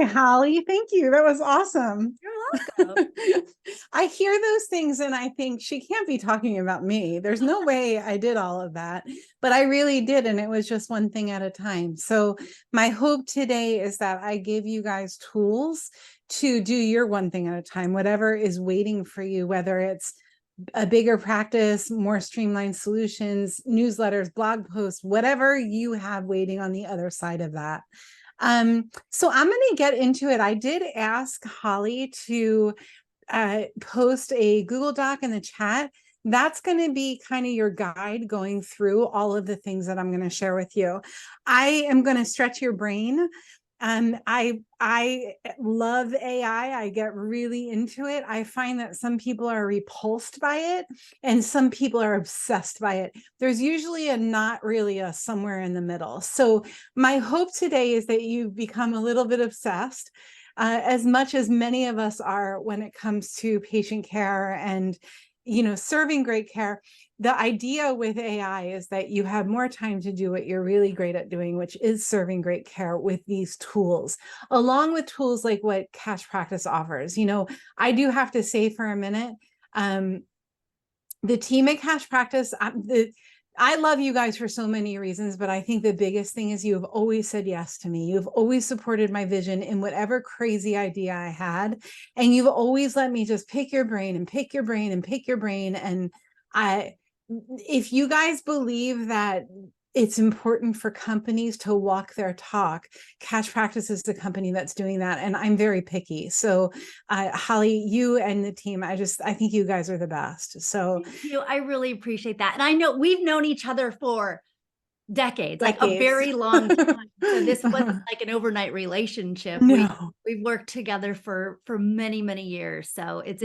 Hi, Holly. Thank you. That was awesome. You're welcome. I hear those things and I think she can't be talking about me. There's no way I did all of that, but I really did. And it was just one thing at a time. So my hope today is that I give you guys tools to do your one thing at a time, whatever is waiting for you, whether it's a bigger practice, more streamlined solutions, newsletters, blog posts, whatever you have waiting on the other side of that. So I'm going to get into it. I did ask Holly to post a Google Doc in the chat. That's going to be kind of your guide going through all of the things that I'm going to share with you. I am going to stretch your brain. I love AI. I get really into it. I find that some people are repulsed by it and some people are obsessed by it. There's usually a not really a somewhere in the middle. So my hope today is that you become a little bit obsessed, as much as many of us are when it comes to patient care and serving great care. The idea with AI is that you have more time to do what you're really great at doing, which is serving great care with these tools, along with tools like what Cash Practice offers. I do have to say for a minute, the team at Cash Practice, I love you guys for so many reasons, but I think the biggest thing is you have always said yes to me. You've always supported my vision in whatever crazy idea I had. And you've always let me just pick your brain and pick your brain and pick your brain. And if you guys believe that it's important for companies to walk their talk, Cash Practice is the company that's doing that. And I'm very picky. So Holly, you and the team, I think you guys are the best. So Thank you. I really appreciate that. And I know we've known each other for decades, like a very long time. So this wasn't like an overnight relationship. No. We've worked together for many, many years. So it's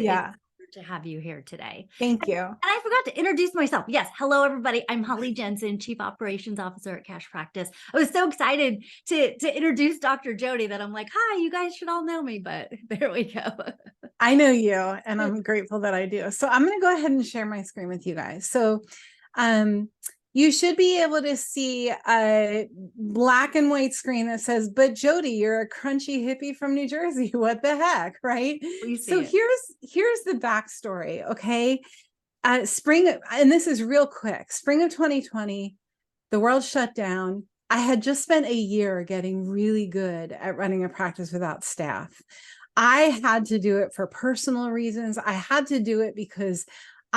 to have you here today. Thank you. And I forgot to introduce myself. Yes. Hello, everybody. I'm Holly Jensen, Chief Operations Officer at Cash Practice. I was so excited to introduce Dr. Jody that I'm like, hi, you guys should all know me, but there we go. I know you, and I'm grateful that I do. So I'm going to go ahead and share my screen with you guys. So you should be able to see a black and white screen that says, but Jody, you're a crunchy hippie from New Jersey. What the heck, right? So here's the backstory, okay? Spring, and this is real quick, spring of 2020, the world shut down. I had just spent a year getting really good at running a practice without staff. I had to do it for personal reasons. I had to do it because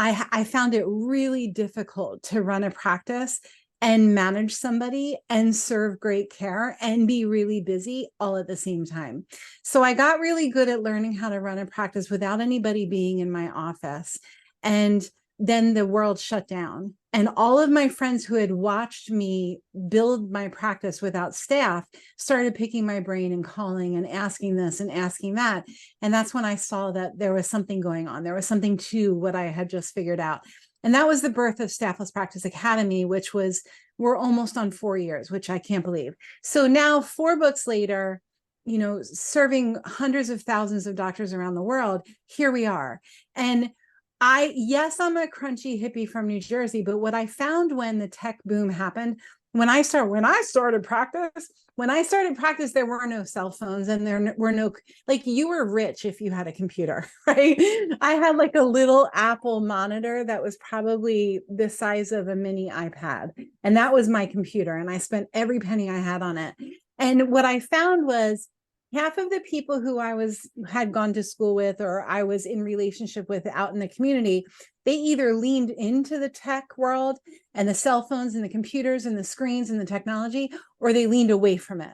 I found it really difficult to run a practice and manage somebody and serve great care and be really busy all at the same time. So I got really good at learning how to run a practice without anybody being in my office. And then the world shut down. And all of my friends who had watched me build my practice without staff started picking my brain and calling and asking this and asking that. And that's when I saw that there was something going on. There was something to what I had just figured out. And that was the birth of Staffless Practice Academy, which we're almost on 4 years, which I can't believe. So now 4 books later, serving hundreds of thousands of doctors around the world, here we are. And yes, I'm a crunchy hippie from New Jersey, but what I found when the tech boom happened, when I started practice, there were no cell phones and there were no, like, you were rich if you had a computer, right? I had like a little Apple monitor that was probably the size of a mini iPad. And that was my computer. And I spent every penny I had on it. And what I found was half of the people who had gone to school with or I was in relationship with out in the community, they either leaned into the tech world and the cell phones and the computers and the screens and the technology, or they leaned away from it.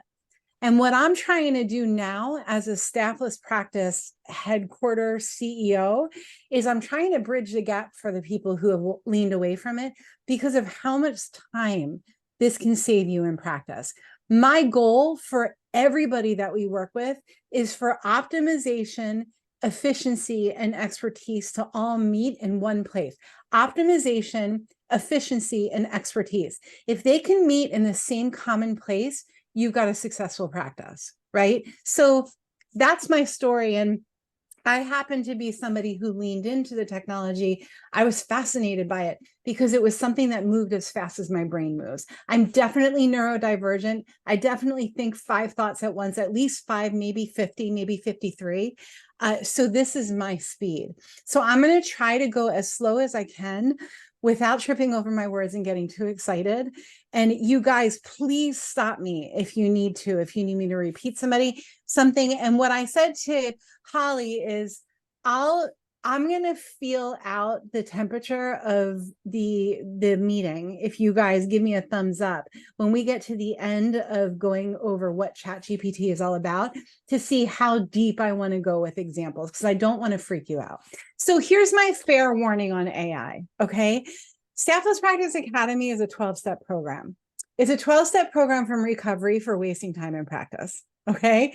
And what I'm trying to do now as a staffless practice headquarter CEO is I'm trying to bridge the gap for the people who have leaned away from it because of how much time this can save you in practice. My goal for everybody that we work with is for optimization, efficiency, and expertise to all meet in one place. Optimization, efficiency, and expertise. If they can meet in the same common place, you've got a successful practice, right? So that's my story. And I happen to be somebody who leaned into the technology. I was fascinated by it because it was something that moved as fast as my brain moves. I'm definitely neurodivergent. I definitely think 5 thoughts at once, at least 5, maybe 50, maybe 53. So this is my speed. So I'm going to try to go as slow as I can without tripping over my words and getting too excited. And you guys, please stop me if you need to, if you need me to repeat something. And what I said to Holly is I'm going to feel out the temperature of the meeting. If you guys give me a thumbs up when we get to the end of going over what ChatGPT is all about, to see how deep I want to go with examples, because I don't want to freak you out. So here's my fair warning on AI. Okay. Staffless Practice Academy is a 12-step program. It's a 12-step program from recovery for wasting time in practice. Okay.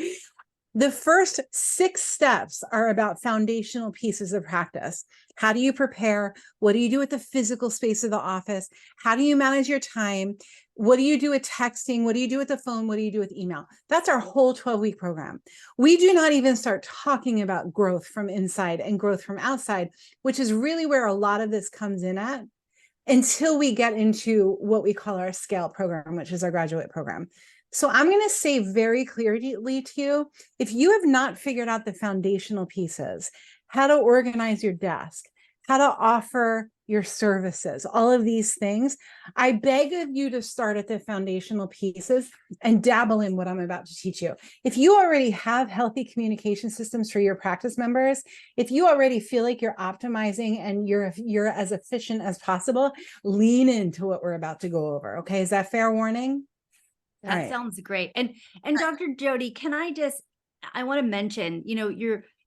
The first 6 steps are about foundational pieces of practice. How do you prepare? What do you do with the physical space of the office? How do you manage your time? What do you do with texting? What do you do with the phone? What do you do with email? That's our whole 12-week program. We do not even start talking about growth from inside and growth from outside, which is really where a lot of this comes in at, until we get into what we call our scale program, which is our graduate program. So I'm going to say very clearly to you, if you have not figured out the foundational pieces, how to organize your desk, how to offer your services, all of these things, I beg of you to start at the foundational pieces and dabble in what I'm about to teach you. If you already have healthy communication systems for your practice members, if you already feel like you're optimizing and you're as efficient as possible, lean into what we're about to go over. Okay, is that fair warning? That sounds great. And Dr. Jody, I want to mention,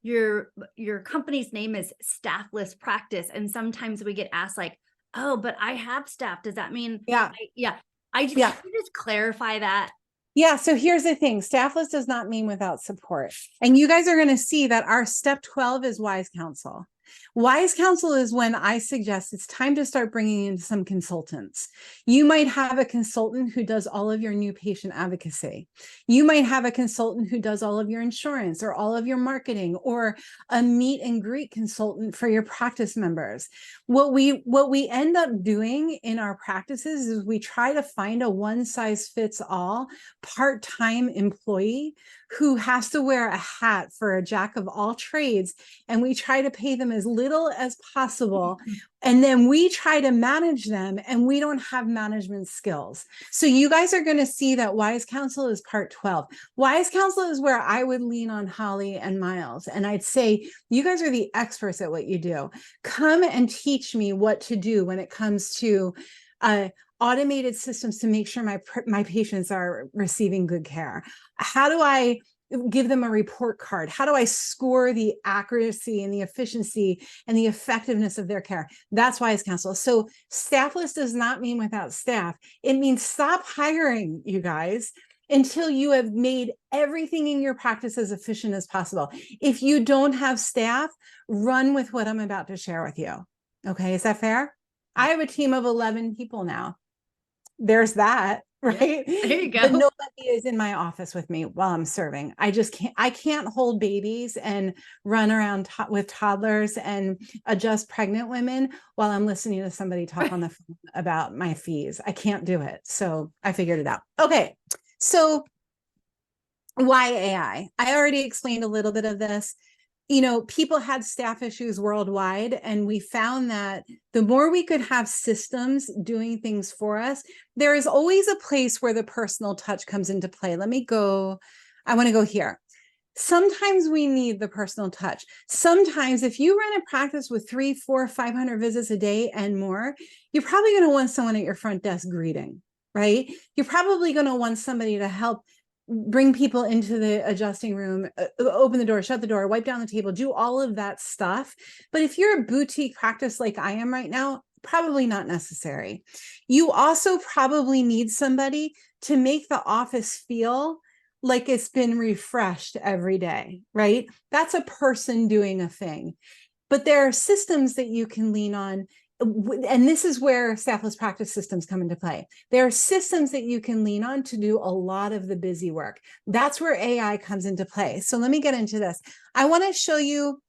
your company's name is Staffless Practice. And sometimes we get asked like, oh, but I have staff. Does that mean? Yeah. Can you just clarify that? Yeah. So here's the thing. Staffless does not mean without support. And you guys are going to see that our step 12 is wise counsel. Wise counsel is when I suggest it's time to start bringing in some consultants. You might have a consultant who does all of your new patient advocacy. You might have a consultant who does all of your insurance or all of your marketing, or a meet and greet consultant for your practice members. What we end up doing in our practices is we try to find a one-size-fits-all part-time employee who has to wear a hat for a jack of all trades, and we try to pay them as little as possible. And then we try to manage them, and we don't have management skills. So you guys are going to see that wise counsel is part 12. Wise counsel is where I would lean on Holly and Miles. And I'd say, you guys are the experts at what you do. Come and teach me what to do when it comes to automated systems to make sure my patients are receiving good care. How do I give them a report card? How do I score the accuracy and the efficiency and the effectiveness of their care? That's wise counsel. So staffless does not mean without staff. It means stop hiring, you guys, until you have made everything in your practice as efficient as possible. If you don't have staff, run with what I'm about to share with you. Okay, is that fair? I have a team of 11 people now. There's that, right? Yeah, there you go. But nobody is in my office with me while I'm serving. I can't hold babies and run around with toddlers and adjust pregnant women while I'm listening to somebody talk on the phone about my fees. I can't do it. So I figured it out. Okay. So why AI? I already explained a little bit of this. People had staff issues worldwide, and we found that the more we could have systems doing things for us, there is always a place where the personal touch comes into play. I want to go here. Sometimes we need the personal touch. Sometimes if you run a practice with 300, 400, 500 visits a day and more, you're probably going to want someone at your front desk greeting, right? You're probably going to want somebody to help bring people into the adjusting room, open the door, shut the door, wipe down the table, do all of that stuff. But if you're a boutique practice like I am right now, probably not necessary. You also probably need somebody to make the office feel like it's been refreshed every day, right? That's a person doing a thing. But there are systems that you can lean on. And this is where staffless practice systems come into play. There are systems that you can lean on to do a lot of the busy work. That's where AI comes into play. So let me get into this. I want to show you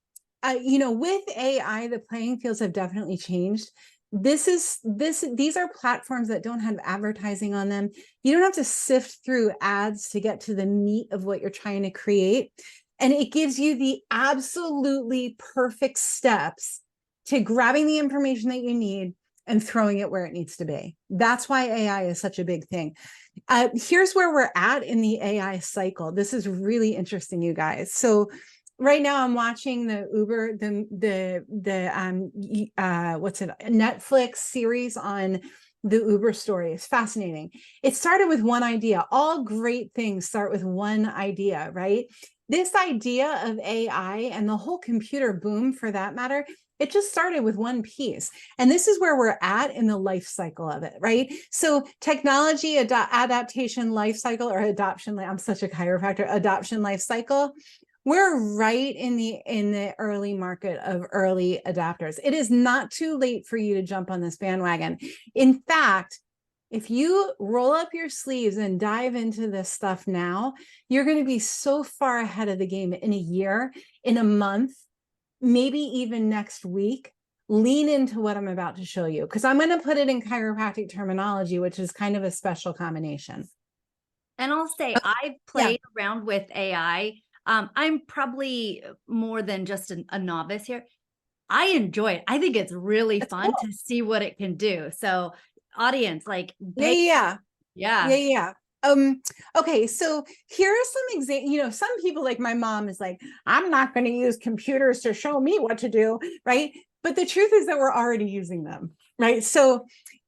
with AI, the playing fields have definitely changed. These are platforms that don't have advertising on them. You don't have to sift through ads to get to the meat of what you're trying to create. And it gives you the absolutely perfect steps to grabbing the information that you need and throwing it where it needs to be. That's why AI is such a big thing. Here's where we're at in the AI cycle. This is really interesting, you guys. So right now I'm watching the Uber, what's it, Netflix series on the Uber story. It's fascinating. It started with one idea. All great things start with one idea, right? This idea of AI and the whole computer boom, for that matter, it just started with one piece. And this is where we're at in the life cycle of it, right? So technology, adaptation life cycle, or adoption, I'm such a chiropractor, adoption life cycle. We're right in the early market of early adapters. It is not too late for you to jump on this bandwagon. In fact, if you roll up your sleeves and dive into this stuff now, you're going to be so far ahead of the game in a year, in a month, maybe even next week. Lean into what I'm about to show you, because I'm going to put it in chiropractic terminology, which is kind of a special combination. And I'll say I've played around with AI. I'm probably more than just a novice here. I enjoy it. I think it's really fun to see what it can do. So audience, like, Yeah. yeah. Okay, so here are some examples. Some people, like my mom, is like, I'm not going to use computers to show me what to do, right? But the truth is that we're already using them, right? So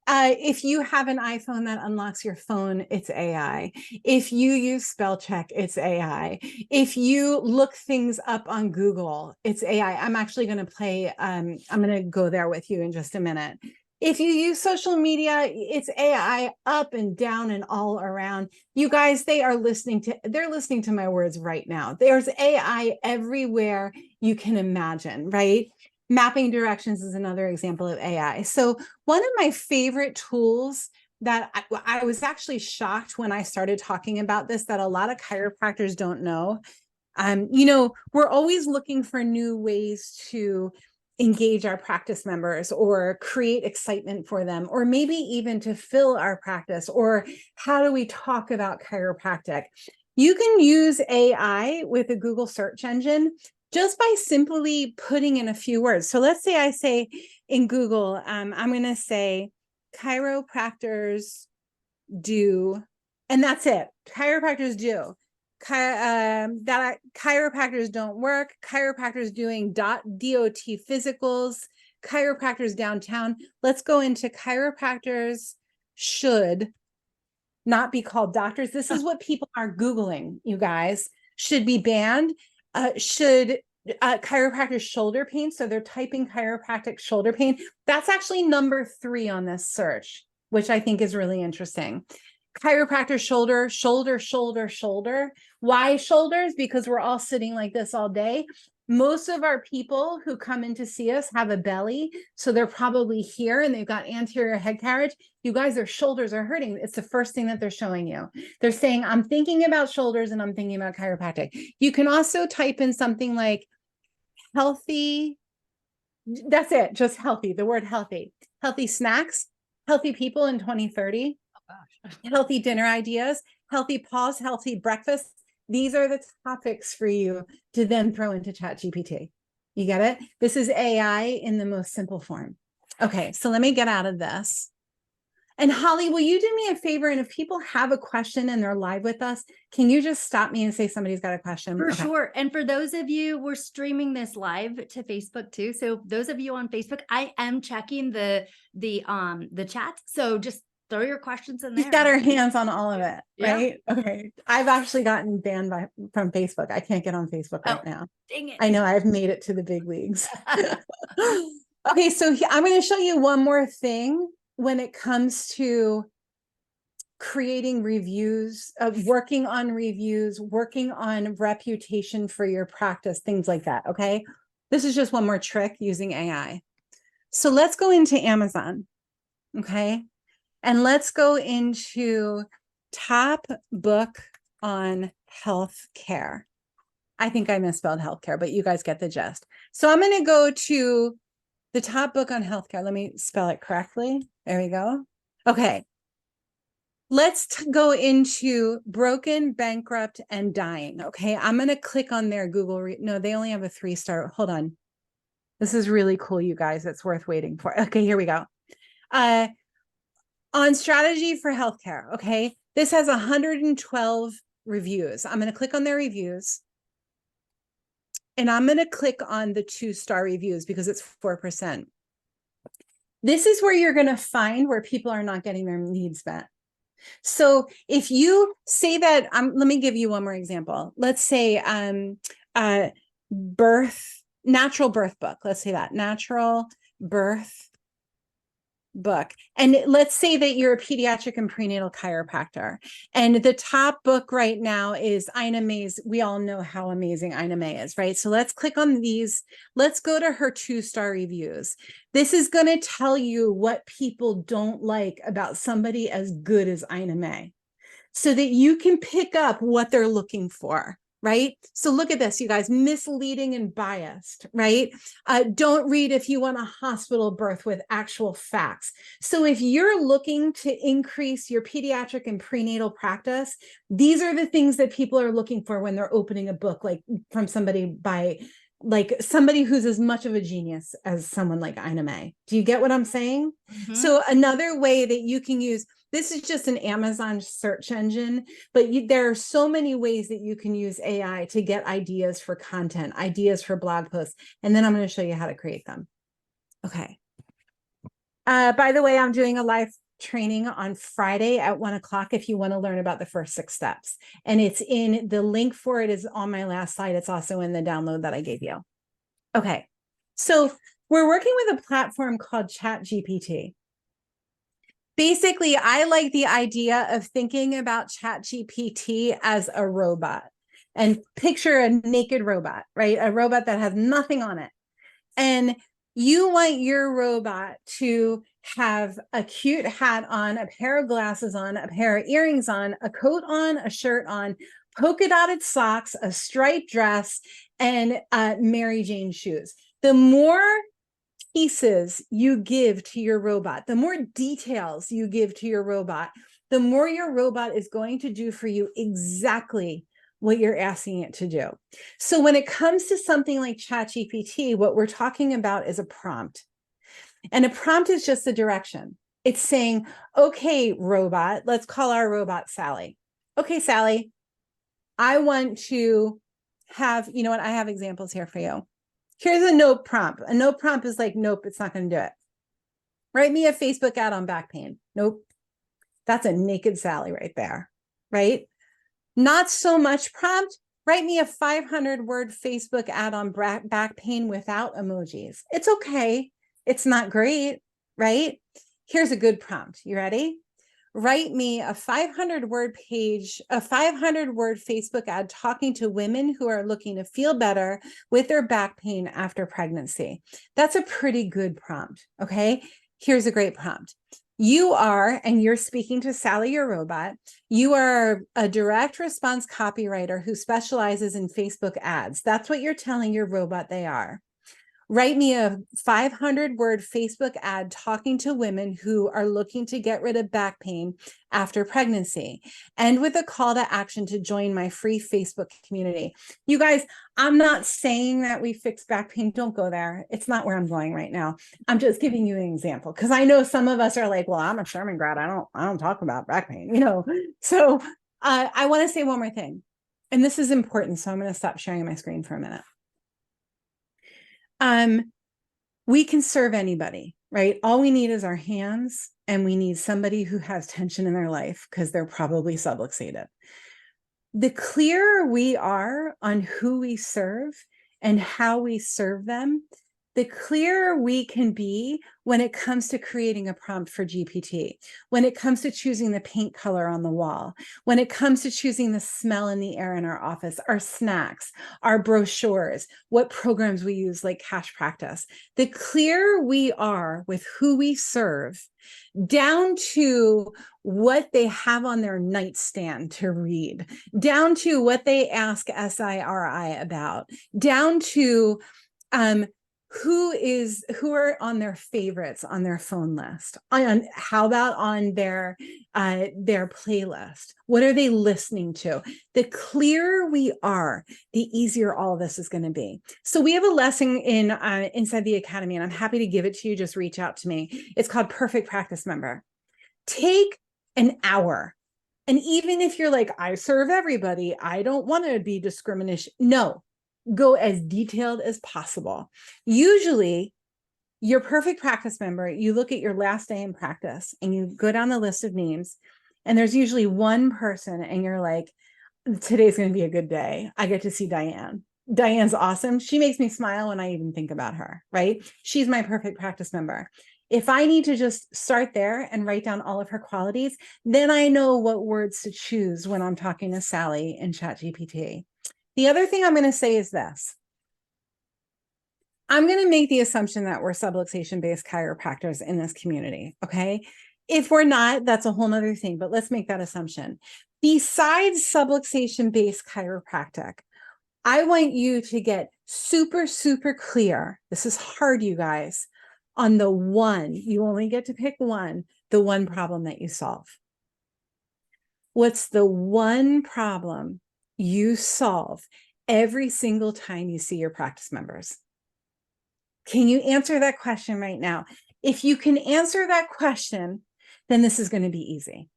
if you have an iPhone that unlocks your phone, it's AI. If you use spell check, it's AI. If you look things up on Google, it's AI. I'm actually going to play, I'm going to go there with you in just a minute. If you use social media, it's AI up and down and all around. You guys, they're listening to my words right now. There's AI everywhere you can imagine, right? Mapping directions is another example of AI. So one of my favorite tools that I was actually shocked when I started talking about this, that a lot of chiropractors don't know. We're always looking for new ways to engage our practice members or create excitement for them, or maybe even to fill our practice, or how do we talk about chiropractic? You can use AI with a Google search engine just by simply putting in a few words. So let's say I say in Google, I'm going to say chiropractors do, and that's it. Chiropractors do. That chiropractors don't work, chiropractors doing DOT physicals, chiropractors downtown. Let's go into chiropractors should not be called doctors. This is what people are Googling, you guys. Should be banned. Should chiropractic shoulder pain. So they're typing chiropractic shoulder pain. That's actually number 3 on this search, which I think is really interesting. Chiropractor shoulder. Why shoulders? Because we're all sitting like this all day. Most of our people who come in to see us have a belly, so they're probably here and they've got anterior head carriage. You guys, their shoulders are hurting. It's the first thing that they're showing you. They're saying, I'm thinking about shoulders and I'm thinking about chiropractic. You can also type in something like healthy. That's it, just healthy, the word healthy. Healthy snacks, healthy people in 2030. Healthy dinner ideas, healthy pause, healthy breakfast. These are the topics for you to then throw into ChatGPT. You get it? This is AI in the most simple form. Okay, so let me get out of this. And Holly, will you do me a favor? And if people have a question and they're live with us, can you just stop me and say somebody's got a question? For sure. And for those of you, we're streaming this live to Facebook too. So those of you on Facebook, I am checking the chat. So just throw your questions in there. She's got her hands on all of it, right? Yeah. Okay. I've actually gotten banned from Facebook. I can't get on Facebook right now. Dang it. I know, I've made it to the big leagues. Okay, so I'm going to show you one more thing when it comes to creating reviews, working on reviews, working on reputation for your practice, things like that. Okay. This is just one more trick using AI. So let's go into Amazon. Okay. And let's go into top book on healthcare. I think I misspelled healthcare, but you guys get the gist. So I'm going to go to the top book on healthcare. Let me spell it correctly. There we go. Okay. Let's go into broken, bankrupt, and dying. Okay. I'm going to click on their Google. No, they only have a 3-star. Hold on. This is really cool, you guys. It's worth waiting for. Okay, here we go. On strategy for healthcare. Okay. This has 112 reviews. I'm going to click on their reviews. And I'm going to click on the 2-star reviews because it's 4%. This is where you're going to find where people are not getting their needs met. So if you say that, let me give you one more example. Let's say natural birth book. Let's say that natural birth book. And let's say that you're a pediatric and prenatal chiropractor. And the top book right now is Ina May's. We all know how amazing Ina May is, right? So let's click on these. Let's go to her 2-star reviews. This is going to tell you what people don't like about somebody as good as Ina May so that you can pick up what they're looking for. Right? So look at this, you guys, misleading and biased, right? Don't read if you want a hospital birth with actual facts. So if you're looking to increase your pediatric and prenatal practice, these are the things that people are looking for when they're opening a book, like from somebody who's as much of a genius as someone like Ina May. Do you get what I'm saying? Mm-hmm. So another way that you can use, this is just an Amazon search engine, but there are so many ways that you can use AI to get ideas for content, ideas for blog posts, and then I'm going to show you how to create them. Okay. By the way, I'm doing a live training on Friday at 1:00 if you want to learn about the first 6 steps. And it's in the link for it is on my last slide. It's also in the download that I gave you. Okay. So we're working with a platform called ChatGPT. Basically, I like the idea of thinking about ChatGPT as a robot, and picture a naked robot, right? A robot that has nothing on it. And you want your robot to have a cute hat on, a pair of glasses on, a pair of earrings on, a coat on, a shirt on, polka dotted socks, a striped dress, and Mary Jane shoes. The more pieces you give to your robot, the more details you give to your robot, the more your robot is going to do for you exactly what you're asking it to do. So when it comes to something like ChatGPT, what we're talking about is a prompt. And a prompt is just a direction. It's saying, okay, robot, let's call our robot Sally. Okay, Sally, I want to have, you know what, I have examples here for you. Here's a no prompt. A no prompt is like, nope, it's not going to do it. Write me a Facebook ad on back pain. Nope. That's a naked Sally right there, right? Not so much prompt. Write me a 500-word Facebook ad on back pain without emojis. It's okay. It's not great, right? Here's a good prompt. You ready? Write me a 500-word Facebook ad talking to women who are looking to feel better with their back pain after pregnancy. That's a pretty good prompt, okay? Here's a great prompt. You're speaking to Sally, your robot. You are a direct response copywriter who specializes in Facebook ads. That's what you're telling your robot they are. Write me a 500-word Facebook ad talking to women who are looking to get rid of back pain after pregnancy, and with a call to action to join my free Facebook community. You guys, I'm not saying that we fix back pain. Don't go there. It's not where I'm going right now. I'm just giving you an example because I know some of us are like, well, I'm a Sherman grad. I don't talk about back pain, you know. So I want to say one more thing, and this is important. So I'm going to stop sharing my screen for a minute. We can serve anybody, right? All we need is our hands, and we need somebody who has tension in their life because they're probably subluxated. The clearer we are on who we serve and how we serve them, the clearer we can be when it comes to creating a prompt for GPT, when it comes to choosing the paint color on the wall, when it comes to choosing the smell in the air in our office, our snacks, our brochures, what programs we use like Cash Practice, the clearer we are with who we serve, down to what they have on their nightstand to read, down to what they ask SIRI about, down to who are on their favorites on their phone list, on how about on their playlist, what are they listening to. The clearer we are, the easier all of this is going to be. So we have a lesson in inside the academy, and I'm happy to give it to you. Just reach out to me. It's called Perfect Practice Member. Take an hour. And even if you're like, I serve everybody, I don't want to be discrimination. No, go as detailed as possible. Usually, your perfect practice member, you look at your last day in practice and you go down the list of names, and there's usually one person, and you're like, today's going to be a good day. I get to see Diane. Diane's awesome. She makes me smile when I even think about her, right? She's my perfect practice member. If I need to just start there and write down all of her qualities, then I know what words to choose when I'm talking to Sally in ChatGPT. The other thing I'm going to say is this. I'm going to make the assumption that we're subluxation-based chiropractors in this community, okay? If we're not, that's a whole nother thing, but let's make that assumption. Besides subluxation-based chiropractic, I want you to get super, super clear. This is hard, you guys, on the one, you only get to pick one, the one problem that you solve. What's the one problem you solve every single time you see your practice members? Can you answer that question right now? If you can answer that question, then this is going to be easy.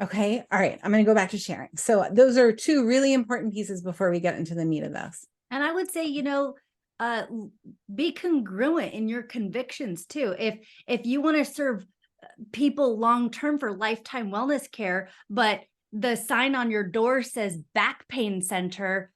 Okay. All right. I'm going to go back to sharing. So those are two really important pieces before we get into the meat of this. And I would say, be congruent in your convictions too. If you want to serve people long-term for lifetime wellness care, but the sign on your door says back pain center,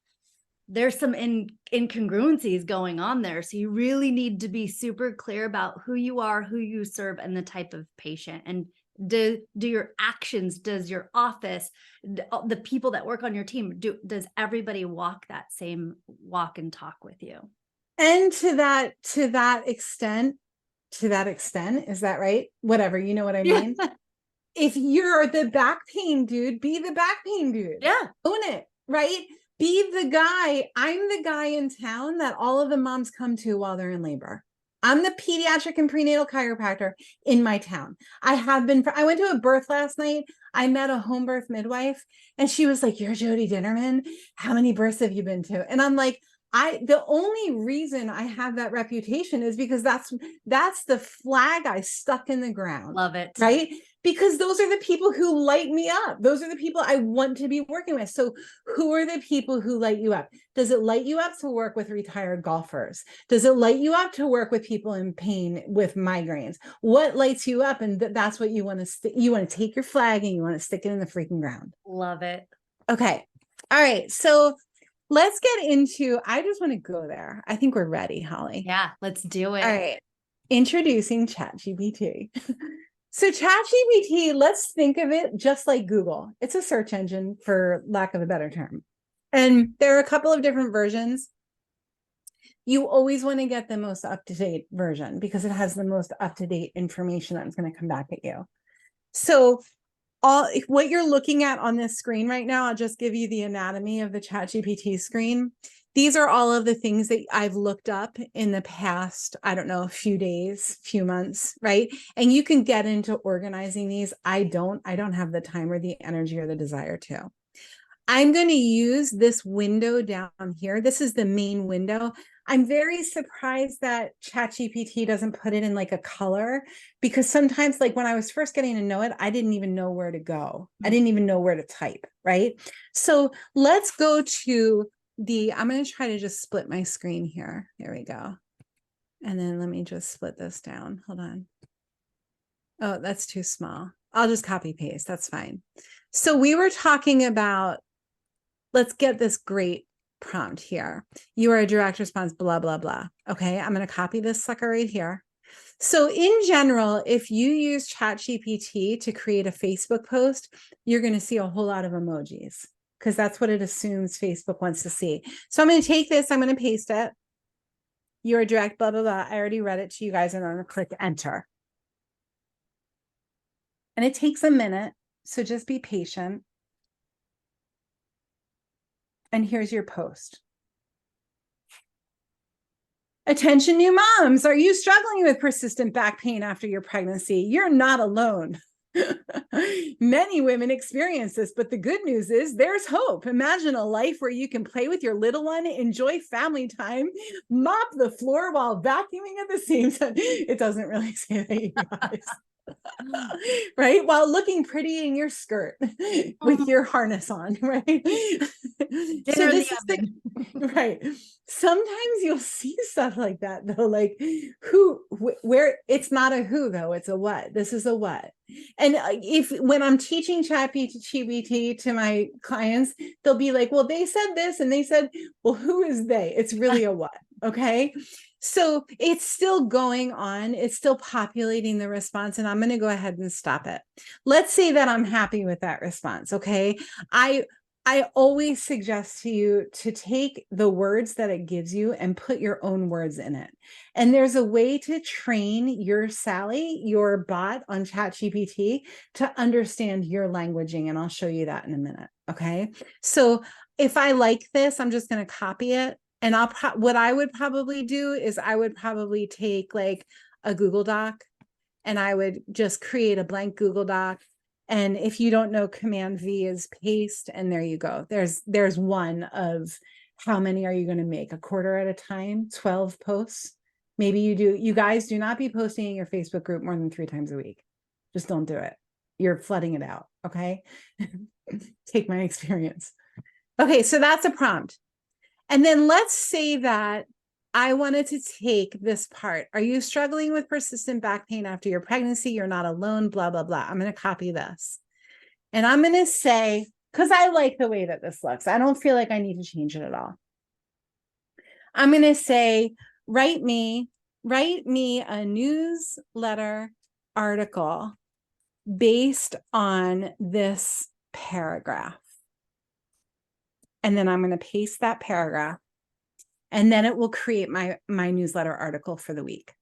there's some incongruencies going on there. So you really need to be super clear about who you are, who you serve, and the type of patient. And do your actions, does your office, the people that work on your team, does everybody walk that same walk and talk with you? And to that extent, is that right? Whatever, you know what I mean? Yeah. If you're the back pain dude, be the back pain dude. Yeah. Own it, right? Be the guy. I'm the guy in town that all of the moms come to while they're in labor. I'm the pediatric and prenatal chiropractor in my town. I went to a birth last night. I met a home birth midwife, and she was like, "You're Jodi Dinnerman. How many births have you been to?" And I'm like, the only reason I have that reputation is because that's the flag I stuck in the ground. Love it. Right? Because those are the people who light me up. Those are the people I want to be working with. So who are the people who light you up? Does it light you up to work with retired golfers? Does it light you up to work with people in pain with migraines? What lights you up? And that's what you want to you want to take your flag and you want to stick it in the freaking ground. Love it. Okay. All right. So let's get into, I just want to go there. I think we're ready, Holly. Yeah, let's do it. All right. Introducing ChatGPT. So ChatGPT, let's think of it just like Google. It's a search engine, for lack of a better term. And there are a couple of different versions. You always want to get the most up-to-date version because it has the most up-to-date information that's going to come back at you. So what you're looking at on this screen right now, I'll just give you the anatomy of the ChatGPT screen. These are all of the things that I've looked up in the past, I don't know, a few days, few months, right? And you can get into organizing these. I don't have the time or the energy or the desire to. I'm going to use this window down here. This is the main window. I'm very surprised that ChatGPT doesn't put it in like a color, because sometimes, like when I was first getting to know it, I didn't even know where to go. I didn't even know where to type, right? So let's go to I'm going to try to just split my screen here. There we go. And then let me just split this down. Hold on. Oh, that's too small. I'll just copy paste. That's fine. So we were talking about, let's get this great prompt here. You are a direct response, blah, blah, blah. Okay, I'm going to copy this sucker right here. So in general, if you use ChatGPT to create a Facebook post, you're going to see a whole lot of emojis because that's what it assumes Facebook wants to see. So I'm going to take this, I'm going to paste it. You're a direct, blah, blah, blah. I already read it to you guys, and I'm going to click enter. And it takes a minute, so just be patient. And here's your post. Attention, new moms. Are you struggling with persistent back pain after your pregnancy? You're not alone. Many women experience this, but the good news is there's hope. Imagine a life where you can play with your little one, enjoy family time, mop the floor while vacuuming at the same time. It doesn't really say that, you guys. Right, while looking pretty in your skirt with your harness on, right? So this is the, right. Sometimes you'll see stuff like that though, like where it's not a who though, it's a what. This is a what. And when I'm teaching ChatGPT to my clients, they'll be like, well, they said this, and they said, well, who is they? It's really a what. Okay. So it's still going on. It's still populating the response, and I'm going to go ahead and stop it. Let's say that I'm happy with that response. Okay. I always suggest to you to take the words that it gives you and put your own words in it. And there's a way to train your Sally, your bot on ChatGPT, to understand your languaging. And I'll show you that in a minute. Okay. So if I like this, I'm just going to copy it. And what I would probably do is I would probably take like a Google Doc, and I would just create a blank Google Doc. And if you don't know, Command V is paste, and there you go. There's one of how many are you going to make? A quarter at a time, 12 posts. Maybe you do. You guys do not be posting in your Facebook group more than 3 times a week. Just don't do it. You're flooding it out. Okay. Take my experience. Okay. So that's a prompt. And then let's say that I wanted to take this part. Are you struggling with persistent back pain after your pregnancy? You're not alone, blah, blah, blah. I'm going to copy this. And I'm going to say, because I like the way that this looks, I don't feel like I need to change it at all. I'm going to say, write me a newsletter article based on this paragraph. And then I'm going to paste that paragraph. And then it will create my newsletter article for the week.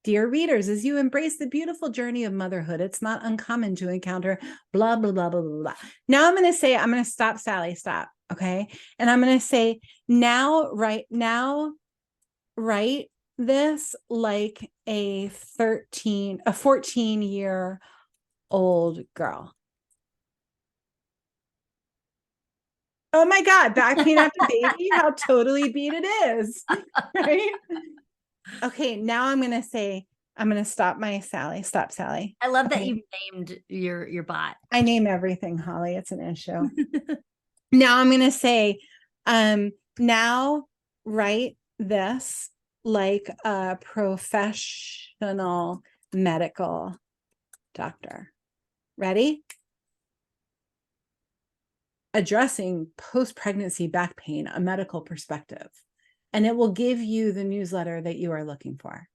Dear readers, as you embrace the beautiful journey of motherhood, it's not uncommon to encounter blah, blah, blah, blah, blah, blah. Now I'm going to say, I'm going to stop, Sally, stop. Okay. And I'm going to say, now write this like a 14-year-old girl. Oh my God, back pain after baby, how totally beat it is, right? Okay, now I'm going to say, I'm going to stop my Sally, stop Sally. I love that you named your bot. I name everything, Holly, it's an issue. Now I'm going to say, now write this like a professional medical doctor. Ready? Addressing post-pregnancy back pain, a medical perspective, and it will give you the newsletter that you are looking for.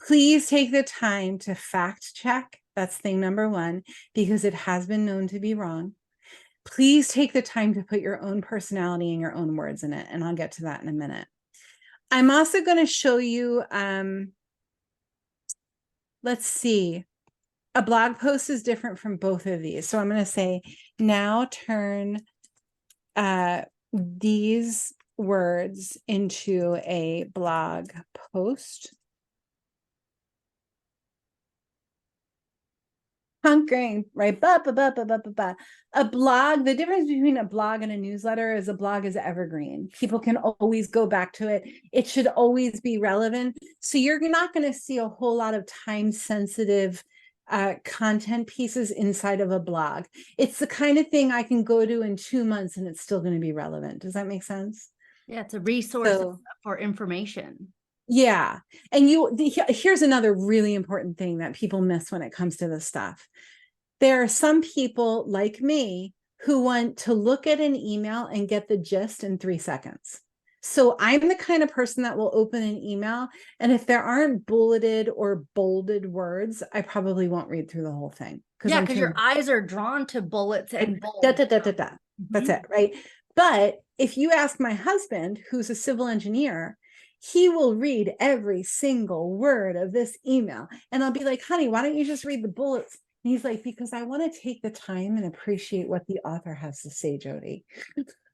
Please take the time to fact check. That's thing number 1, because it has been known to be wrong. Please take the time to put your own personality and your own words in it, and I'll get to that in a minute. I'm also going to show you, let's see, a blog post is different from both of these. So I'm going to say, now turn these words into a blog post. Conquering, right? A blog, the difference between a blog and a newsletter is a blog is evergreen. People can always go back to it. It should always be relevant. So you're not going to see a whole lot of time-sensitive content pieces inside of a blog. It's the kind of thing I can go to in 2 months and it's still going to be relevant. Does that make sense? Yeah, it's a resource for information. Yeah. And here's another really important thing that people miss when it comes to this stuff. There are some people like me who want to look at an email and get the gist in 3 seconds. So I'm the kind of person that will open an email, and if there aren't bulleted or bolded words, I probably won't read through the whole thing. Yeah, because your eyes are drawn to bullets and bold. Da, da, da, da, da. That's it, right? But if you ask my husband, who's a civil engineer, he will read every single word of this email. And I'll be like, honey, why don't you just read the bullets? And he's like, because I want to take the time and appreciate what the author has to say, Jodi.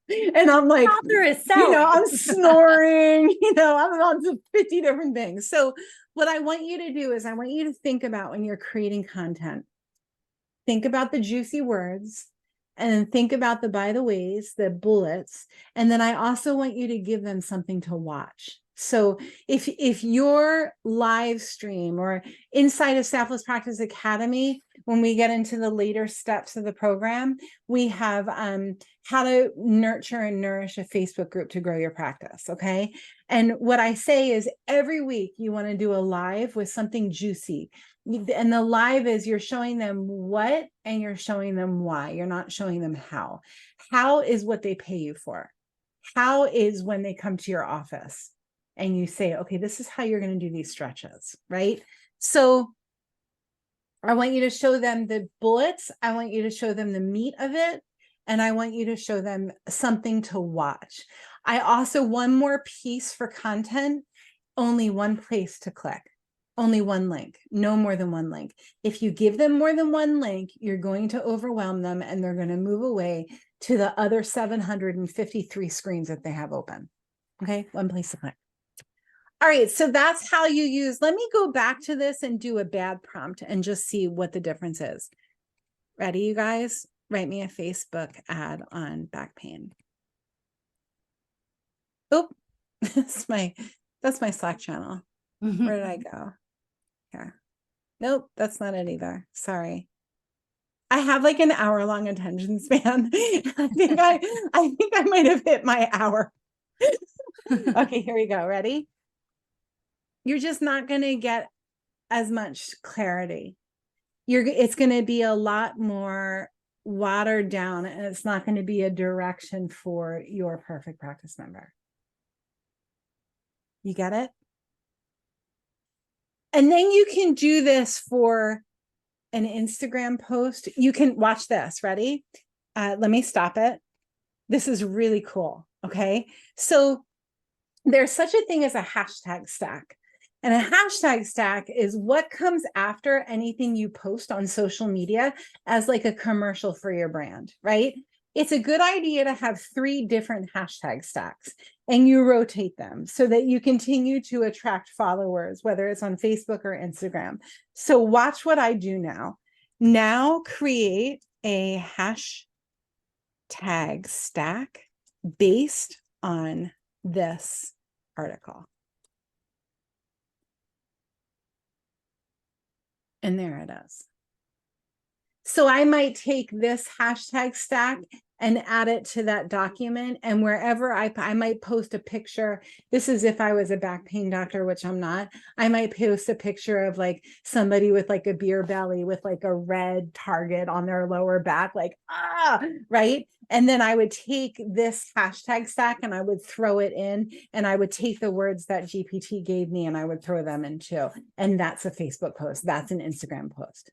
And I'm like, author is I'm snoring, I'm on to 50 different things. So what I want you to do is I want you to think about when you're creating content, think about the juicy words, and then think about the by the ways, the bullets. And then I also want you to give them something to watch. So if your live stream or inside of Staffless Practice Academy, when we get into the later steps of the program, we have how to nurture and nourish a Facebook group to grow your practice. Okay. And what I say is every week you want to do a live with something juicy. And the live is you're showing them what and you're showing them why. You're not showing them how. How is what they pay you for. How is when they come to your office and you say, okay, this is how you're going to do these stretches, right? So I want you to show them the bullets. I want you to show them the meat of it. And I want you to show them something to watch. I also, one more piece for content, only one place to click. Only one link, no more than one link. If you give them more than one link, you're going to overwhelm them and they're going to move away to the other 753 screens that they have open. Okay, one place to click. All right, so that's how you use. Let me go back to this and do a bad prompt and just see what the difference is. Ready, you guys? Write me a Facebook ad on back pain. Oh, that's my Slack channel. Where did I go? Yeah. Nope, that's not it either. Sorry. I have like an hour-long attention span. I think I might have hit my hour. Okay, here we go. Ready? You're just not going to get as much clarity. It's going to be a lot more watered down, and it's not going to be a direction for your perfect practice member. You get it? And then you can do this for an Instagram post. You can watch this. Ready? Let me stop it. This is really cool. Okay. So there's such a thing as a hashtag stack. And a hashtag stack is what comes after anything you post on social media as like a commercial for your brand, right? It's a good idea to have 3 different hashtag stacks and you rotate them so that you continue to attract followers, whether it's on Facebook or Instagram. So watch what I do now. Now create a hashtag stack based on this article. And there it is. So I might take this hashtag stack and add it to that document. And wherever I might post a picture, this is if I was a back pain doctor, which I'm not, I might post a picture of like somebody with like a beer belly with like a red target on their lower back, like, right? And then I would take this hashtag stack and I would throw it in, and I would take the words that GPT gave me and I would throw them in too. And that's a Facebook post. That's an Instagram post.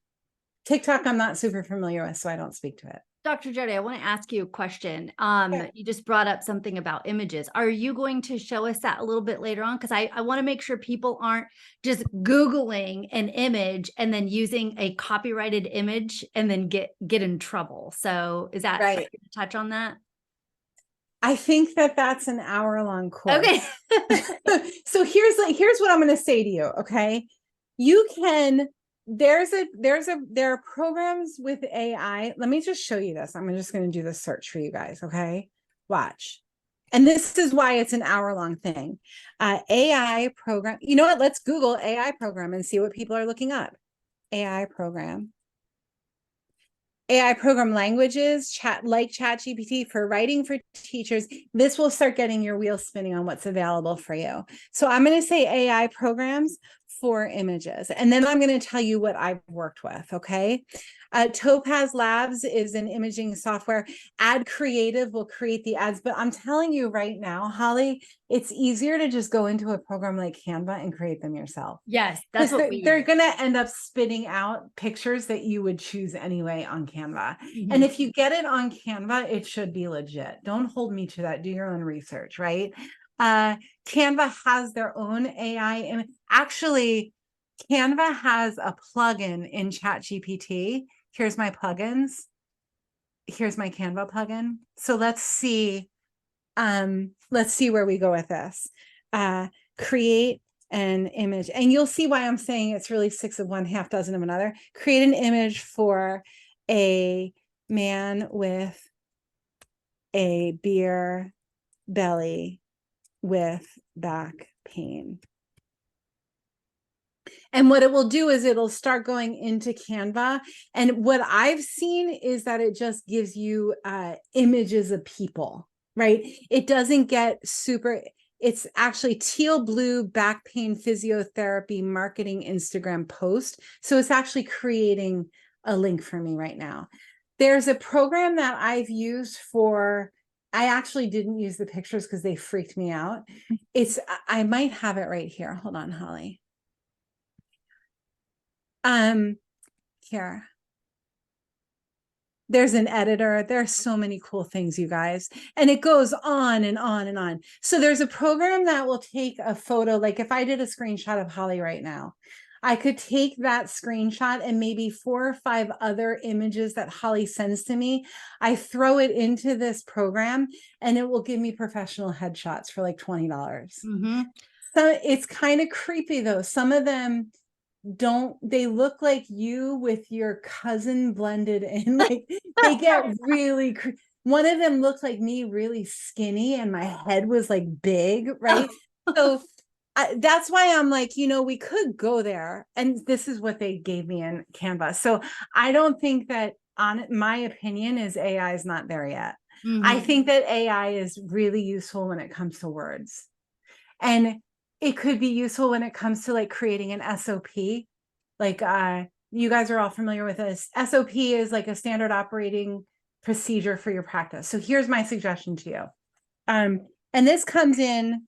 TikTok, I'm not super familiar with, so I don't speak to it. Dr. Jodi, I want to ask you a question. You just brought up something about images. Are you going to show us that a little bit later on? Because I want to make sure people aren't just Googling an image and then using a copyrighted image and then get in trouble. So is that right? Touch on that? I think that's an hour-long course. Okay. So here's what I'm going to say to you. Okay. You can, there are programs with AI. Let me just show you this. I'm just going to do the search for you guys. Okay. Watch. And this is why it's an hour-long thing. AI program. You know what? Let's Google AI program and see what people are looking up. AI program languages, like ChatGPT for writing for teachers. This will start getting your wheels spinning on what's available for you. So I'm going to say AI programs for images, and then I'm going to tell you what I've worked with. Okay. Topaz Labs is an imaging software. Ad Creative will create the ads, but I'm telling you right now, Holly, it's easier to just go into a program like Canva and create them yourself. Yes, that's what they're going to end up spitting out pictures that you would choose anyway on Canva. And if you get it on Canva, it should be legit. Don't hold me to that. Do your own research, right? Canva has their own AI. And actually, Canva has a plugin in ChatGPT. Here's my plugins. Here's my Canva plugin. So let's see where we go with this. Create an image, and you'll see why I'm saying it's really 6 of one, half dozen of another. Create an image for a man with a beer belly with back pain. And what it will do is it'll start going into Canva. And what I've seen is that it just gives you images of people, right? It doesn't get super, it's actually teal blue back pain physiotherapy marketing Instagram post. So it's actually creating a link for me right now. There's a program that I've used for, I actually didn't use the pictures because they freaked me out. I might have it right here. Hold on, Holly. Here. There's an editor. There are so many cool things, you guys. And it goes on and on and on. So there's a program that will take a photo. Like if I did a screenshot of Holly right now, I could take that screenshot and maybe 4 or 5 other images that Holly sends to me. I throw it into this program and it will give me professional headshots for like $20. So it's kind of creepy though. Some of them they look like you with your cousin blended in. Like they get really, one of them looked like me, really skinny, and my head was like big, right? So that's why I'm like, we could go there. And this is what they gave me in Canva. So I don't think that, my opinion is AI is not there yet. I think that AI is really useful when it comes to words. And it could be useful when it comes to like creating an SOP. Like you guys are all familiar with this. SOP is like a standard operating procedure for your practice. So here's my suggestion to you. And this comes in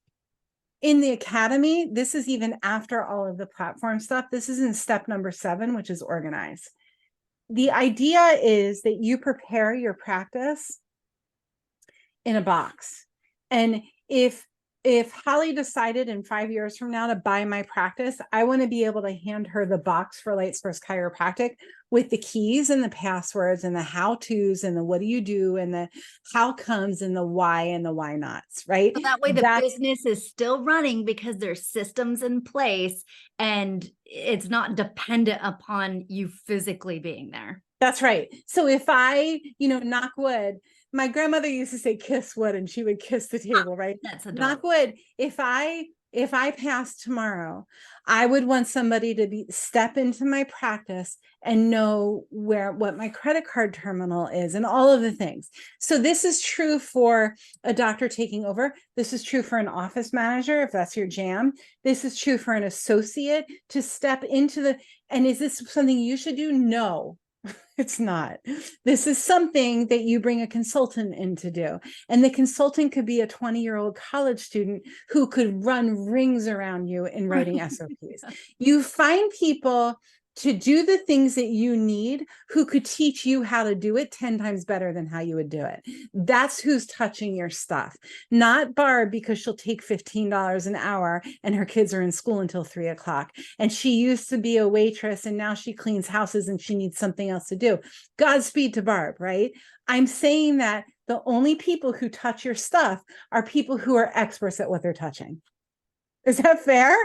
the academy. This is even after all of the platform stuff. This is in step number 7, which is organize. The idea is that you prepare your practice in a box. And if Holly decided in 5 years from now to buy my practice, I want to be able to hand her the box for Lights First Chiropractic with the keys and the passwords and the how-tos and the what do you do and the how comes and the why and the why nots, right? So that way the business is still running because there's systems in place and it's not dependent upon you physically being there. That's right. So if I, knock wood, my grandmother used to say kiss wood and she would kiss the table, right? That's adorable. Knock wood. If I pass tomorrow, I would want somebody to step into my practice and know what my credit card terminal is and all of the things. So this is true for a doctor taking over. This is true for an office manager, if that's your jam. This is true for an associate to step into and is this something you should do? No. It's not. This is something that you bring a consultant in to do. And the consultant could be a 20-year-old college student who could run rings around you in writing SOPs. You find people to do the things that you need who could teach you how to do it 10 times better than how you would do it. That's who's touching your stuff, not Barb, because she'll take $15 an hour and her kids are in school until 3 o'clock. And she used to be a waitress and now she cleans houses and she needs something else to do. Godspeed to Barb, right? I'm saying that the only people who touch your stuff are people who are experts at what they're touching. Is that fair?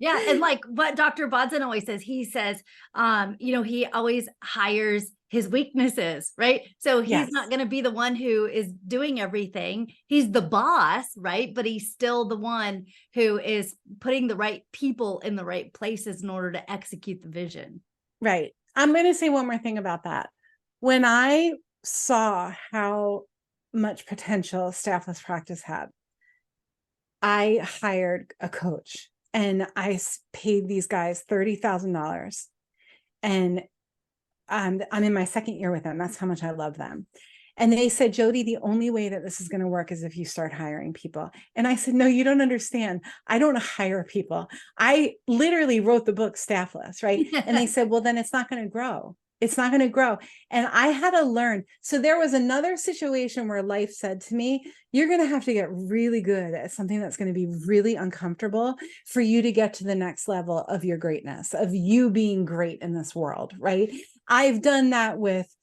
Yeah. And like what Dr. Bodson always says, he says, he always hires his weaknesses, right? So he's not going to be the one who is doing everything. He's the boss, right? But he's still the one who is putting the right people in the right places in order to execute the vision. Right. I'm going to say one more thing about that. When I saw how much potential Staffless Practice had, I hired a coach. And I paid these guys $30,000. And I'm in my second year with them. That's how much I love them. And they said, Jody, the only way that this is going to work is if you start hiring people. And I said, no, you don't understand. I don't hire people. I literally wrote the book Staffless, right? And they said, well, then it's not going to grow. It's not going to grow. And I had to learn. So there was another situation where life said to me, you're going to have to get really good at something that's going to be really uncomfortable for you to get to the next level of your greatness, of you being great in this world, right? I've done that with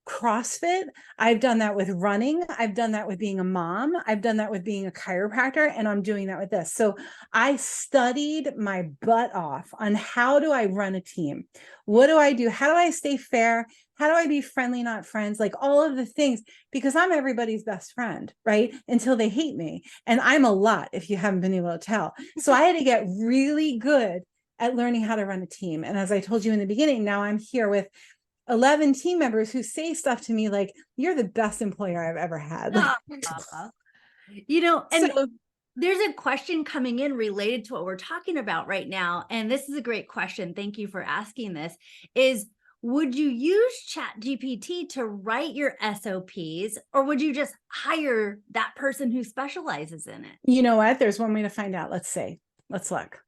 CrossFit. I've done that with running. I've done that with being a mom. I've done that with being a chiropractor, and I'm doing that with this. So I studied my butt off on how do I run a team? What do I do? How do I stay fair? How do I be friendly, not friends? Like all of the things, because I'm everybody's best friend, right? Until they hate me. And I'm a lot, if you haven't been able to tell. So I had to get really good at learning how to run a team. And as I told you in the beginning, now I'm here with 11 team members who say stuff to me like, you're the best employer I've ever had. Like, you know, and so, there's a question coming in related to what we're talking about right now. And this is a great question. Thank you for asking this. Is, would you use ChatGPT to write your SOPs, or would you just hire that person who specializes in it? you know what? There's one way to find out. Let's see. Let's look.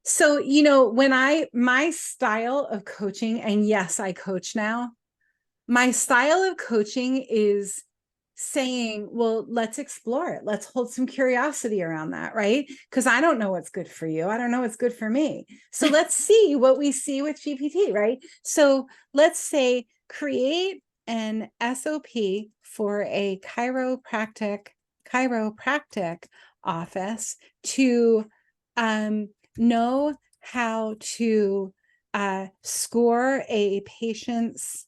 So, you know, when my style of coaching, and yes, I coach now, my style of coaching is saying, well, let's explore it. Let's hold some curiosity around that, right? Because I don't know what's good for you. I don't know what's good for me. So let's see what we see with GPT, right? So let's say create an SOP for a chiropractic office to know how to score a patient's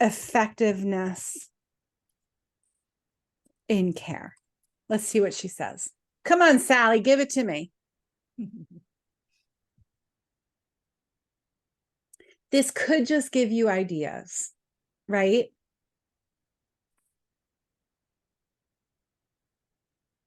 effectiveness in care. Let's see what she says. Come on, Sally, give it to me. This could just give you ideas, right?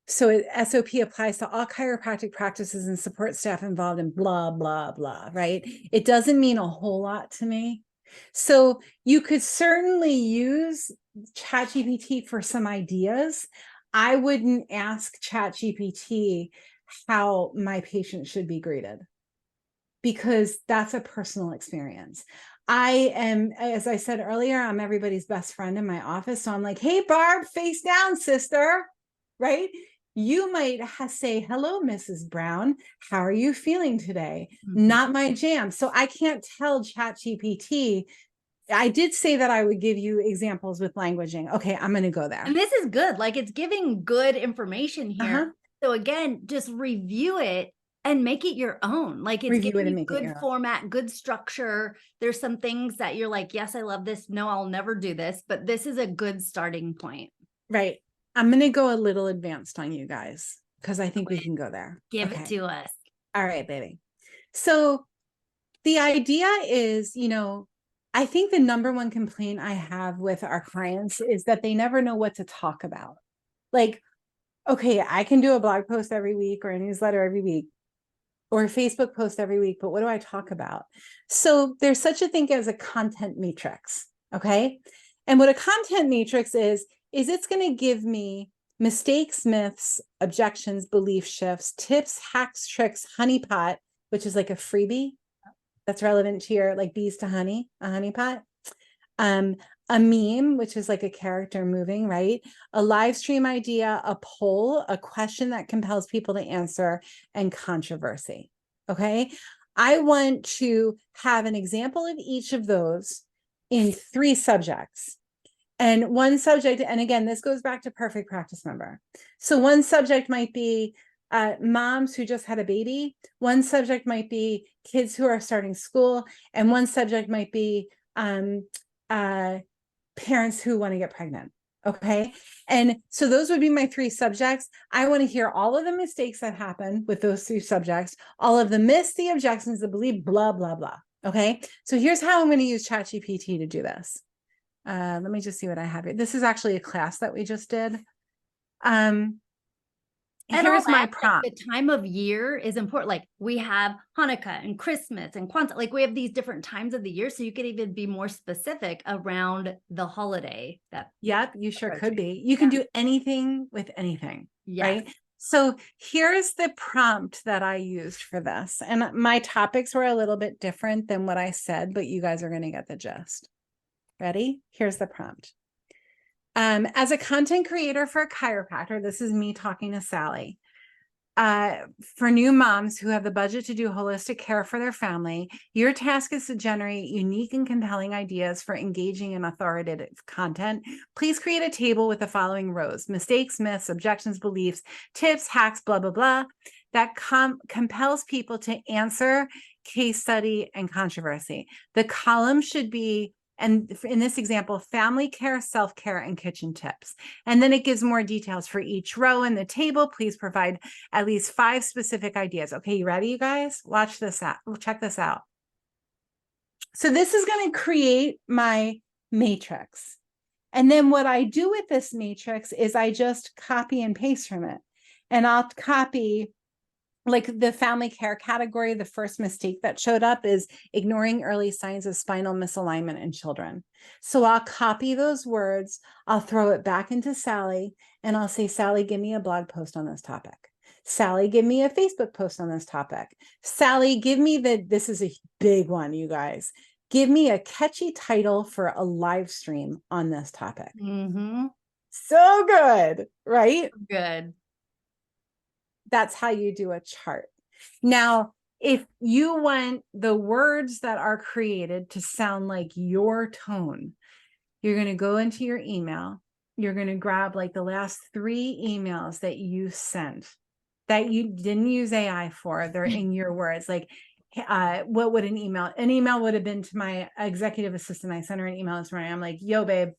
So SOP applies to all chiropractic practices and support staff involved in blah, blah, blah, right? It doesn't mean a whole lot to me. So you could certainly use ChatGPT for some ideas. I wouldn't ask ChatGPT how my patient should be greeted, because that's a personal experience. I am, as I said earlier, I'm everybody's best friend in my office. So I'm like, hey, Barb, face down, sister, right? You might say, hello, Mrs. Brown. How are you feeling today? Mm-hmm. Not my jam. So I can't tell ChatGPT. I did say that I would give you examples with languaging. Okay, I'm going to go there. And this is good. Like, it's giving good information here. So again, just review it and make it your own. Like, it's giving you good format, good structure. There's some things that you're like, yes, I love this. No, I'll never do this. But this is a good starting point. Right. I'm going to go a little advanced on you guys, because I think we can go there. Give it to us. All right, baby. So the idea is, you know, I think the number one complaint I have with our clients is that they never know what to talk about. Like, okay, I can do a blog post every week or a newsletter every week or a Facebook post every week, but what do I talk about? So there's such a thing as a content matrix, okay? And what a content matrix is it's going to give me mistakes, myths, objections, belief shifts, tips, hacks, tricks, honeypot, which is like a freebie that's relevant to your, like bees to honey, a honeypot. A meme, which is like a character moving, right? A live stream idea, a poll, a question that compels people to answer, and controversy. Okay. I want to have an example of each of those in 3 subjects. And one subject, and again, this goes back to perfect practice member. So one subject might be moms who just had a baby. One subject might be kids who are starting school. And one subject might be parents who want to get pregnant. Okay. And so those would be my 3 subjects. I want to hear all of the mistakes that happen with those 3 subjects, all of the myths, the objections, the belief, blah, blah, blah. Okay. So here's how I'm going to use ChatGPT to do this. Let me just see what I have here. This is actually a class that we just did. here's my prompt. Like, the time of year is important. Like we have Hanukkah and Christmas and Kwanzaa. Like we have these different times of the year. So you could even be more specific around the holiday. Yep, you sure could be. You can do anything with anything, right? So here's the prompt that I used for this. And my topics were a little bit different than what I said, but you guys are going to get the gist. Ready? Here's the prompt. As a content creator for a chiropractor, this is me talking to Sally. For new moms who have the budget to do holistic care for their family, your task is to generate unique and compelling ideas for engaging and authoritative content. Please create a table with the following rows: mistakes, myths, objections, beliefs, tips, hacks, blah, blah, blah, that compels people to answer, case study, and controversy. The column should be, and in this example, family care, self-care, and kitchen tips. And then it gives more details for each row in the table. Please provide at least 5 specific ideas. Okay, you ready, you guys? Watch this out. Check this out. So this is going to create my matrix. And then what I do with this matrix is I just copy and paste from it. And I'll copy, like the family care category, the first mistake that showed up is ignoring early signs of spinal misalignment in children. So I'll copy those words, I'll throw it back into Sally, and I'll say, Sally, give me a blog post on this topic. Sally, give me a Facebook post on this topic. Sally, give me this is a big one, you guys. Give me a catchy title for a live stream on this topic. So good, right? Good. That's how you do a chart. Now, if you want the words that are created to sound like your tone, you're going to go into your email. You're going to grab like the last 3 emails that you sent that you didn't use AI for. They're in your words. Like, what would an email would have been to my executive assistant. I sent her an email this morning. I'm like, yo, babe,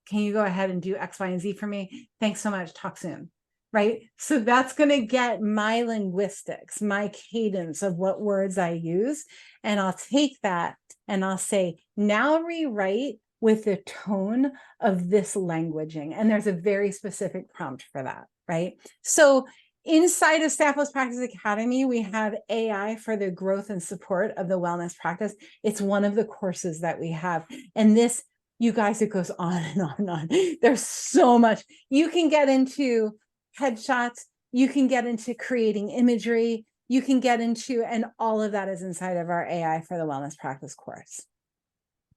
can you go ahead and do X, Y, and Z for me? Thanks so much. Talk soon. Right? So that's going to get my linguistics, my cadence of what words I use. And I'll take that and I'll say, now rewrite with the tone of this languaging. And there's a very specific prompt for that, right? So inside of Staffless Practice Academy, we have AI for the growth and support of the wellness practice. It's one of the courses that we have. And this, you guys, it goes on and on and on. There's so much. You can get into headshots, you can get into creating imagery, you can get into, and all of that is inside of our AI for the wellness practice course.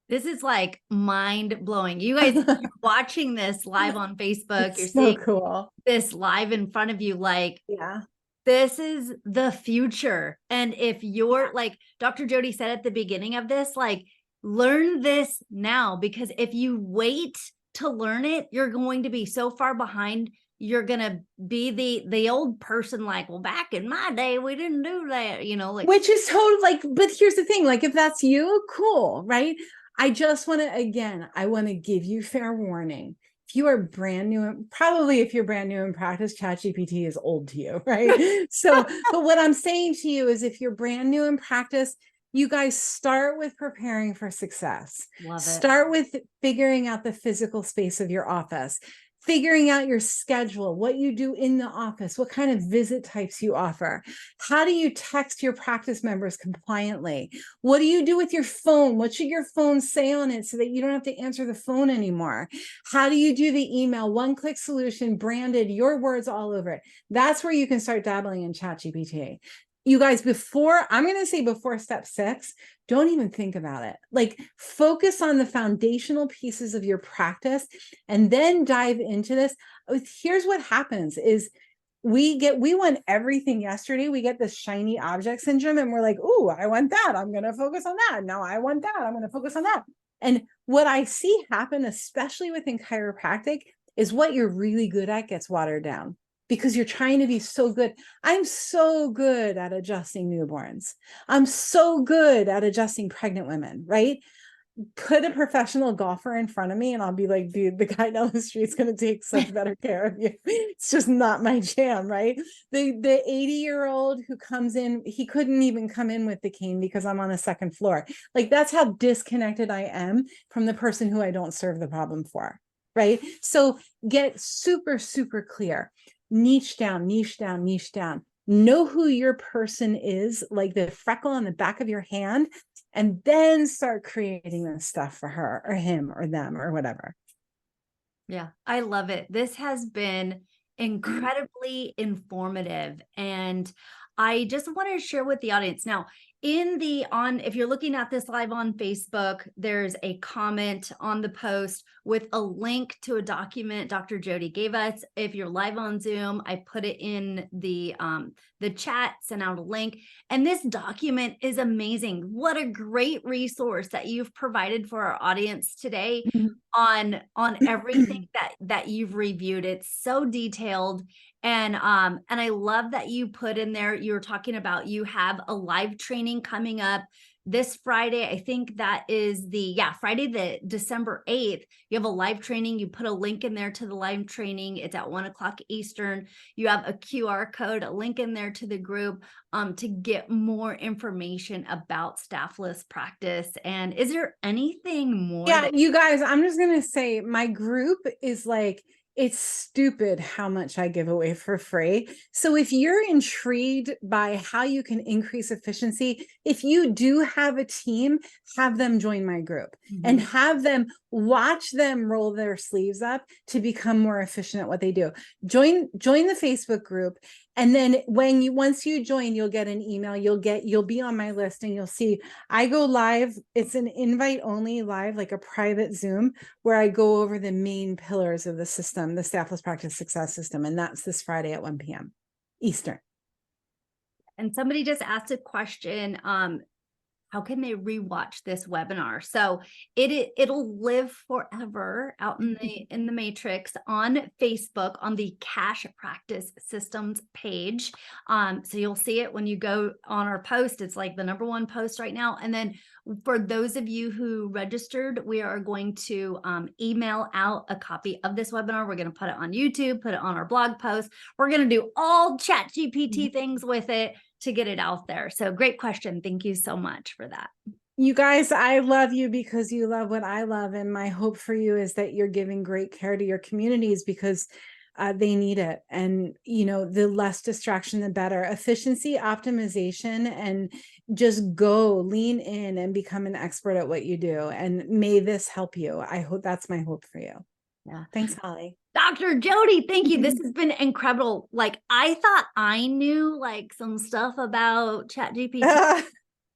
This is like mind blowing. You guys are watching this live on Facebook. It's you're so seeing cool. This live in front of you. Like, yeah, this is the future. And if you're like Dr. Jody said at the beginning of this, like, learn this now, because if you wait to learn it, you're going to be so far behind. You're going to be the old person, like, well, back in my day, we didn't do that, you know, like, which is totally like, but here's the thing, like, if that's you, cool, right? I just want to, again, I want to give you fair warning. If you are brand new, probably if you're brand new in practice, ChatGPT is old to you, right? So, but what I'm saying to you is if you're brand new in practice, you guys start with preparing for success. Start with figuring out the physical space of your office, figuring out your schedule, what you do in the office, what kind of visit types you offer. How do you text your practice members compliantly? What do you do with your phone? What should your phone say on it so that you don't have to answer the phone anymore? How do you do the email? One-click solution, branded, your words all over it. That's where you can start dabbling in ChatGPT. You guys, I'm going to say before step 6, don't even think about it. Like, focus on the foundational pieces of your practice and then dive into this. Here's what happens is we want everything yesterday. We get this shiny object syndrome and we're like, ooh, I want that. I'm going to focus on that. No, I want that. I'm going to focus on that. And what I see happen, especially within chiropractic, is what you're really good at gets watered down. Because you're trying to be so good. I'm so good at adjusting newborns. I'm so good at adjusting pregnant women, right? Put a professional golfer in front of me and I'll be like, dude, the guy down the street is going to take such better care of you. It's just not my jam, right? The 80-year-old who comes in, he couldn't even come in with the cane because I'm on the 2nd floor. Like, that's how disconnected I am from the person who I don't serve the problem for, right? So get super, super clear. niche down, niche down, niche down. Know who your person is, like the freckle on the back of your hand, and then start creating this stuff for her or him or them or whatever. Yeah, I love it. This has been incredibly informative, and I just want to share with the audience now. If you're looking at this live on Facebook, there's a comment on the post with a link to a document Dr. Jody gave us. If you're live on Zoom, I put it in the chat, sent out a link, and this document is amazing. What a great resource that you've provided for our audience today on everything that you've reviewed. It's so detailed. And I love that you put in there, you were talking about, you have a live training coming up this Friday. I think that is Friday, the December 8th. You have a live training. You put a link in there to the live training. It's at 1:00 Eastern. You have a QR code, a link in there to the group to get more information about staffless practice. And is there anything more? Yeah, you guys, I'm just going to say my group is like, it's stupid how much I give away for free. So if you're intrigued by how you can increase efficiency, if you do have a team, have them join my group and have them watch them roll their sleeves up to become more efficient at what they do. Join the Facebook group. And then once you join, you'll get an email, you'll be on my list, and you'll see I go live. It's an invite only live, like a private Zoom, where I go over the main pillars of the system, the Staffless Practice Success System. And that's this Friday at 1 p.m. Eastern. And somebody just asked a question. How can they rewatch this webinar? So it'll live forever out in the matrix on Facebook on the Cash Practice Systems page. So you'll see it when you go on our post. It's like the #1 post right now. And then for those of you who registered, we are going to email out a copy of this webinar. We're going to put it on YouTube, put it on our blog post. We're going to do all ChatGPT things with it to get it out there. So great question. Thank you so much for that. You guys, I love you because you love what I love. And my hope for you is that you're giving great care to your communities because they need it. And, the less distraction, the better. Efficiency, optimization, and just lean in and become an expert at what you do. And may this help you. I hope that's my hope for you. Yeah. Thanks, Holly. Dr. Jody, thank you. This has been incredible. Like, I thought I knew some stuff about ChatGPT.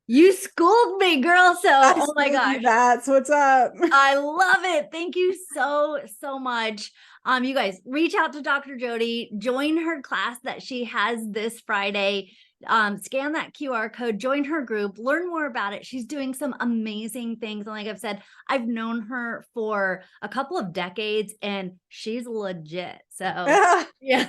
You schooled me, girl. So, oh my gosh. That's what's up. I love it. Thank you so much. You guys, reach out to Dr. Jody, join her class that she has this Friday. Scan that QR code, join her group, learn more about it. She's doing some amazing things. And like I've said, I've known her for a couple of decades and she's legit. So yeah.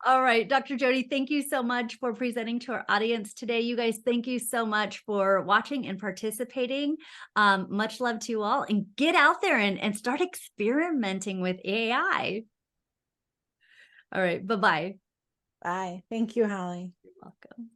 All right, Dr. Jody, thank you so much for presenting to our audience today. You guys, thank you so much for watching and participating. Much love to you all, and get out there and start experimenting with AI. All right, bye-bye. Bye. Thank you, Holly. You're welcome.